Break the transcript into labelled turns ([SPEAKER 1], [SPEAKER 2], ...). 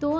[SPEAKER 1] 2